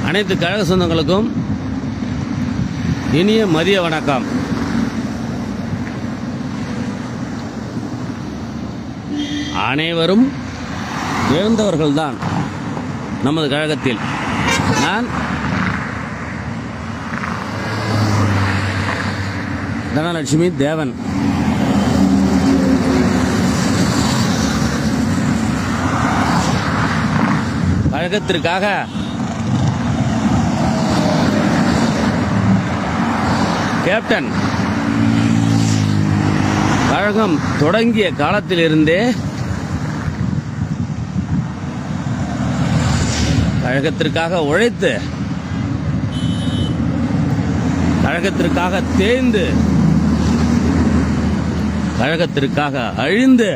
அனைத்து கழக சொந்தங்களுக்கும் இனிய மதிய வணக்கம். அனைவரும் எழுந்தவர்கள்தான் நமது கழகத்தில். நான் தனலட்சுமி தேவன். கழகத்திற்காக கேப்டன் கழகம் தொடங்கிய காலத்திலிருந்தே கழகத்திற்காக உழைத்து, கழகத்திற்காக தேய்ந்து, கழகத்திற்காக அழிந்து,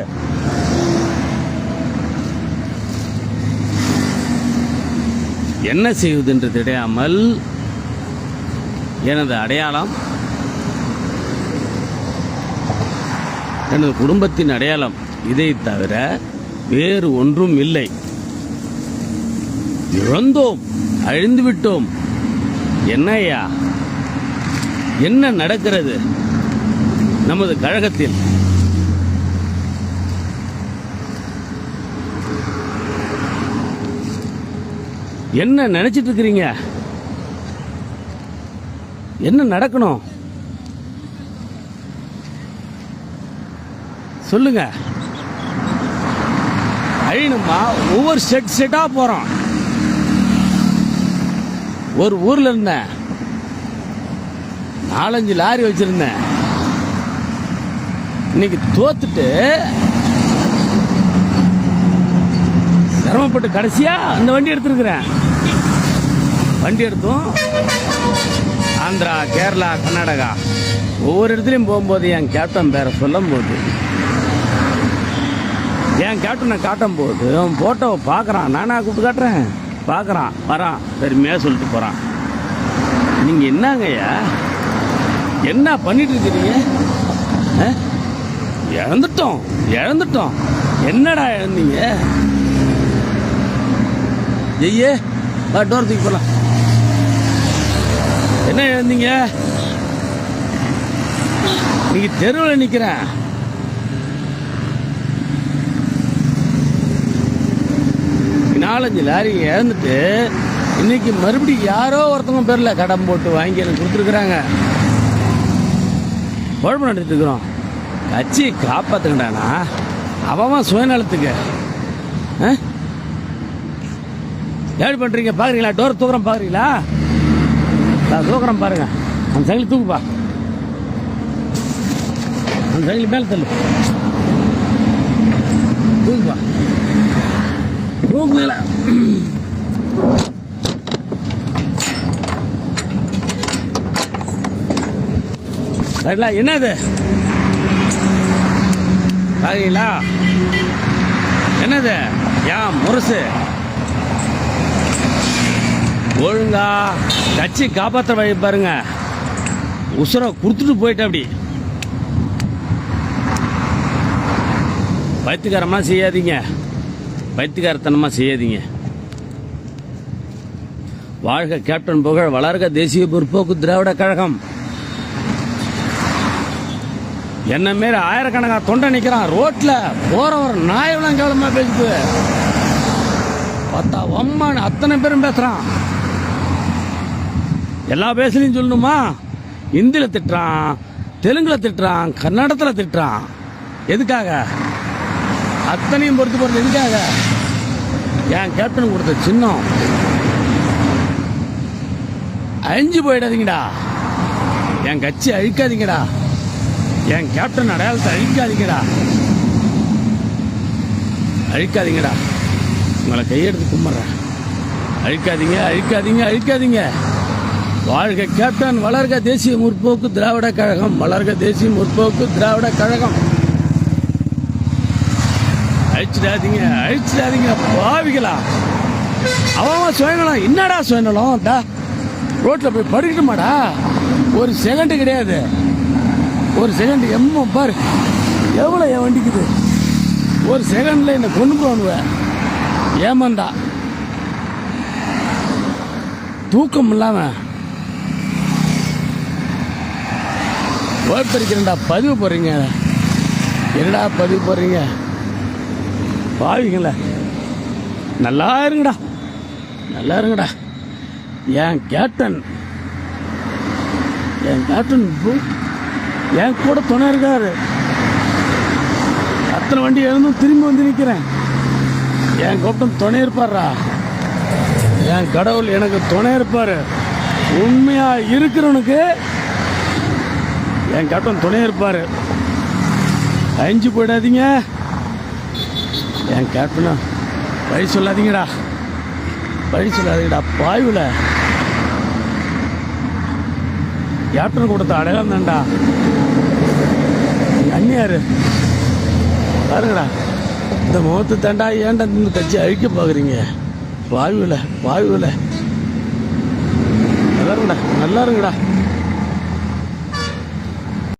என்ன செய்வது என்று தெரியாமல் எனது அடையாளம், எனது குடும்பத்தின் அடையாளம் இதை தவிர வேறு ஒன்றும் இல்லை. இழந்தோம், அழிந்துவிட்டோம். என்னையா, என்ன நடக்கிறது நமது கழகத்தில்? என்ன நினைச்சிட்டு இருக்கிறீங்க? என்ன நடக்கணும் சொல்லுங்க. அழியணுமா? ஒவ்வொரு செட்டா போறோம். ஒரு ஊர்ல இருந்தேன், 4-5 லாரி வச்சிருந்தேன். இன்னைக்கு தோத்துட்டு சிரமப்பட்டு கடைசியா அந்த வண்டி எடுத்திருக்கிறேன். வண்டி எடுத்தோம் ஆந்திரா, கேரளா, கர்நாடகா ஒவ்வொரு இடத்துலையும் போகும்போது என் கேப்டன் பேரை சொல்லும் போது, என் கேப்டனை காட்டும் போது அவன் போட்டோவை பார்க்குறான். நானா கூப்பிட்டு காட்டுறேன், பார்க்குறான், வரான், பெருமையாக சொல்லிட்டு போகிறான். நீங்கள் என்னங்கய்யா, என்ன பண்ணிட்டு இருக்கிறீங்க? இழந்துட்டோம். என்னடா இழந்தீங்க? ஐயே டோர் தூக்கி போகலாம். என்ன இழந்தீங்க? நீங்க தெருவில் நிற்கிறேன். நாலஞ்சு லாரி இழந்துட்டு இன்னைக்கு மறுபடியும் யாரோ ஒருத்தவங்க பேர்ல கடன் போட்டு வாங்கி எனக்கு கொடுத்துருக்குறாங்க. குழப்பம் நடத்திட்டு இருக்கிறோம். கட்சியை காப்பாத்துக்கிட்டானா அவன் சுயநலத்துக்கு ஏடு பண்றீங்க. பாக்குறீங்களா? டோர் தூக்குறோம் பாக்குறீங்களா? தூக்குறோம் பாருங்க. அந்த சைக்கிள் தூக்குப்பா, அந்த சைக்கிள் மேல தள்ளு, தூக்குப்பா, தூக்குல. என்னது பாருங்களா? என்னது? ஏன் முரசு? ஒழுங்கா கட்சி காப்பாற்ற வழி பாருங்க. உசுரை கொடுத்துட்டு போயிட்ட. அப்படி பைத்தியக்காரமா செய்யாதீங்க, பைத்தியக்காரத்தனமா செய்யாதீங்க. வாழ்க கேப்டன் புகழ், வளர்க தேசிய முற்போக்கு திராவிட கழகம். என்ன மாரி ஆயிரக்கணக்கா தொண்டை நிக்கிறான் ரோட்ல. போற ஒரு நாயெல்லாம் கேவலமா பேசுது. பார்த்தா அம்மான்னு அத்தனை பேரும் பேசுறான். எல்லா பேசலையும் சொல்லணுமா? இந்தியில திட்டுறான், தெலுங்குல திட்டுறான், கன்னடத்தில் திட்டுறான். எதுக்காக? அத்தனையும் பொறுத்து போறது எதுக்காக? என் கேப்டன் கொடுத்த சின்னம் அழிஞ்சு போயிடாதீங்கடா. என் கட்சி அழிக்காதீங்கடா. என் கேப்டன் அடையாளத்தை அழிக்காதீங்கடா. உங்களை கையெடுத்து கும்பிட்றேன். அழிக்காதீங்க. வாழ்க கேப்டன், வளர்க தேசிய முற்போக்கு திராவிட கழகம். வளர்க தேசிய முற்போக்கு திராவிட கழகம். அழிச்சிடாதீங்க பாவிகளா. அவன் சுயநலம். என்னடா சுயநலம்? ரோட்ல போய் படுக்கட்டுமாடா? ஒரு செகண்ட் கிடையாது. ஒரு செகண்ட் எம்ம பாரு எவ்வளோ என் வண்டிக்குது. ஒரு செகண்ட்ல என்ன கொண்டு போடுவேன். ஏமாந்தா தூக்கம் இல்லாம ஓய்ப்பறிக்கிறேன்டா. பதிவு போடுறீங்க, என்னடா பதிவு போடுறீங்க? பாவிங்கள, நல்லா இருங்கடா, நல்லா இருங்கடா. என் கேப்டன் என் கூட துணை இருக்காரு. அத்தனை வண்டி எழுந்தும் திரும்பி வந்து நிற்கிறேன். என் கேப்டன் துணை இருப்பாரா? என் கடவுள் எனக்கு துணை இருப்பாரு. உண்மையா இருக்கிறவனுக்கு என் கேப்டன் துணை இருப்பாரு. அழிஞ்சு போயிடாதீங்க. என் கேப்டனா வழி சொல்லாதீங்கடா, வழி சொல்லாதீங்கடா. பாயுல கேப்டன் கொடுத்த அடையாளம் தான்டா. அண்ணியாரு பாருங்கடா, இந்த முகத்தை தாண்டா ஏன்டா இந்த கட்சி அழிக்க பார்க்குறீங்க? வாயுவில் நல்லா இருங்கடா, நல்லா இருங்கடா.